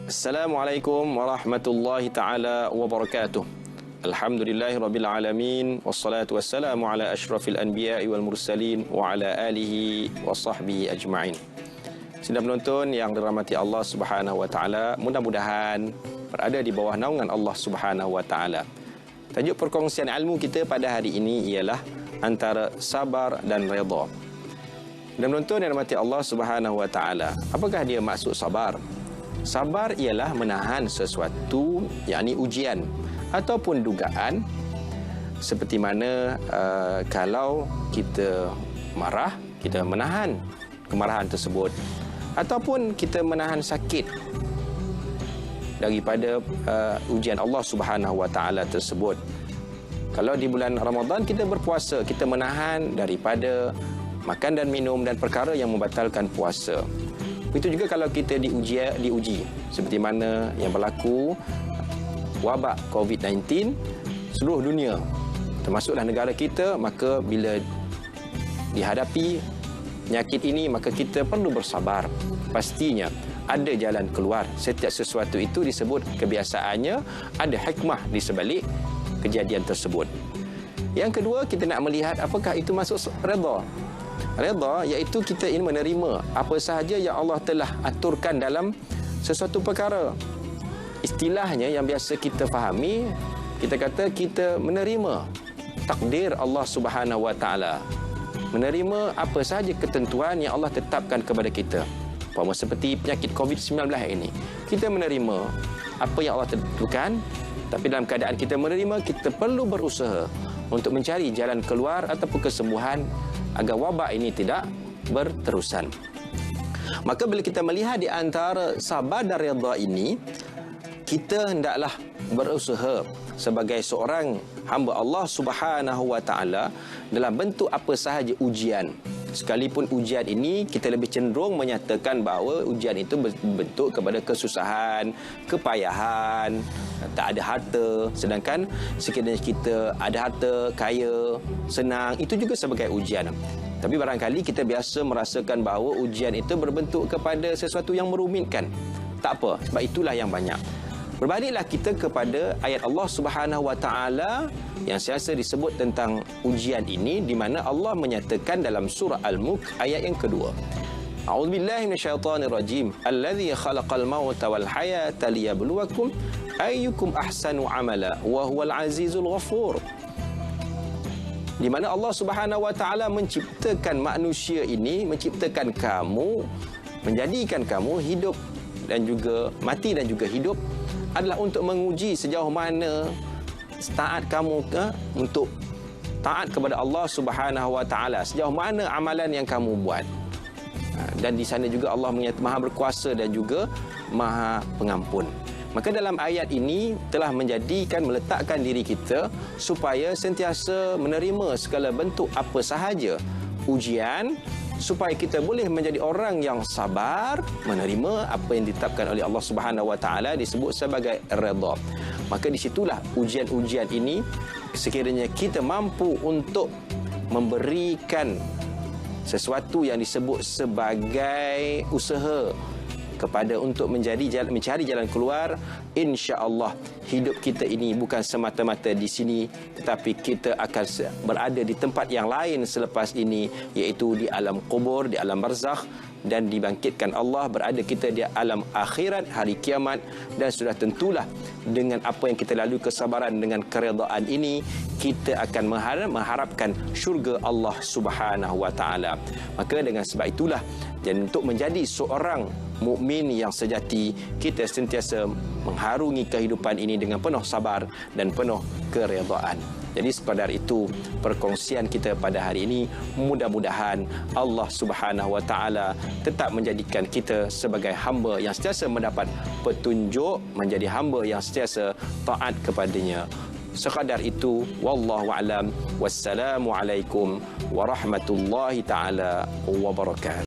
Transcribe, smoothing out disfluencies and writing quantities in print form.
Assalamualaikum warahmatullahi ta'ala wabarakatuh. Alhamdulillahirabbil alamin wassalatu wassalamu ala asyrafil anbiya'i wal mursalin wa ala alihi wa sahbihi ajma'in. Sidang penonton yang dirahmati Allah Subhanahu wa taala, mudah-mudahan berada di bawah naungan Allah Subhanahu wa taala. Tajuk perkongsian ilmu kita pada hari ini ialah antara sabar dan redha. Dan penonton yang dirahmati Allah Subhanahu wa taala, apakah dia maksud sabar? Sabar ialah menahan sesuatu, yakni ujian ataupun dugaan, seperti mana kalau kita marah, kita menahan kemarahan tersebut, ataupun kita menahan sakit daripada ujian Allah Subhanahu wa taala tersebut. Kalau di bulan Ramadan kita berpuasa, kita menahan daripada makan dan minum dan perkara yang membatalkan puasa. Itu juga kalau kita diuji seperti mana yang berlaku wabak COVID-19 seluruh dunia, termasuklah negara kita, maka bila dihadapi penyakit ini maka kita perlu bersabar. Pastinya ada jalan keluar. Setiap sesuatu itu disebut kebiasaannya ada hikmah di sebalik kejadian tersebut. Yang kedua, kita nak melihat apakah itu masuk redha. Redha iaitu kita ini menerima apa sahaja yang Allah telah aturkan dalam sesuatu perkara. Istilahnya yang biasa kita fahami, kita kata kita menerima takdir Allah Subhanahu wa taala. Menerima apa sahaja ketentuan yang Allah tetapkan kepada kita. Umpama seperti penyakit COVID-19 ini. Kita menerima apa yang Allah tentukan, tapi dalam keadaan kita menerima, kita perlu berusaha untuk mencari jalan keluar ataupun kesembuhan agar wabak ini tidak berterusan. Maka bila kita melihat di antara sabar dan redha ini, kita hendaklah berusaha sebagai seorang hamba Allah Subhanahu wa taala dalam bentuk apa sahaja ujian. Sekalipun ujian ini kita lebih cenderung menyatakan bahawa ujian itu berbentuk kepada kesusahan, kepayahan, tak ada harta. Sedangkan sekiranya kita ada harta, kaya, senang, itu juga sebagai ujian. Tapi barangkali kita biasa merasakan bahawa ujian itu berbentuk kepada sesuatu yang merumitkan. Tak apa, sebab itulah yang banyak. Berbaliklah kita kepada ayat Allah Subhanahu wa taala yang biasa disebut tentang ujian ini, di mana Allah menyatakan dalam surah Al-Mulk ayat yang kedua. A'udzubillahi minasyaitonirrajim. Allazi khalaqal mauta wal hayata liyabluwakum ayyukum ahsanu amala wa huwal azizul ghafur. Di mana Allah Subhanahu wa taala menciptakan manusia ini, menciptakan kamu, menjadikan kamu hidup dan juga mati dan juga hidup adalah untuk menguji sejauh mana taat kamu untuk taat kepada Allah Subhanahu wa taala, sejauh mana amalan yang kamu buat. Dan di sana juga Allah Maha berkuasa dan juga Maha pengampun. Maka dalam ayat ini telah meletakkan diri kita supaya sentiasa menerima segala bentuk apa sahaja ujian, supaya kita boleh menjadi orang yang sabar, menerima apa yang ditetapkan oleh Allah Subhanahu wa taala, disebut sebagai redha. Maka di situlah ujian-ujian ini, sekiranya kita mampu untuk memberikan sesuatu yang disebut sebagai usaha kepada untuk mencari jalan keluar, insya-Allah hidup kita ini bukan semata-mata di sini, tetapi kita akan berada di tempat yang lain selepas ini, iaitu di alam kubur, di alam barzakh, dan dibangkitkan Allah, berada kita di alam akhirat, hari kiamat. Dan sudah tentulah dengan apa yang kita lalui kesabaran dengan keredaan ini, kita akan mengharapkan syurga Allah Subhanahu wa taala. Maka dengan sebab itulah, dan untuk menjadi seorang mukmin yang sejati, kita sentiasa mengharungi kehidupan ini dengan penuh sabar dan penuh keredaan. Jadi sekadar itu perkongsian kita pada hari ini. Mudah-mudahan Allah Subhanahu wa taala tetap menjadikan kita sebagai hamba yang sentiasa mendapat petunjuk, menjadi hamba yang sentiasa taat kepadanya. Sekadar itu, wallahu a'lam. Wassalamualaikum warahmatullahi taala wabarakatuh.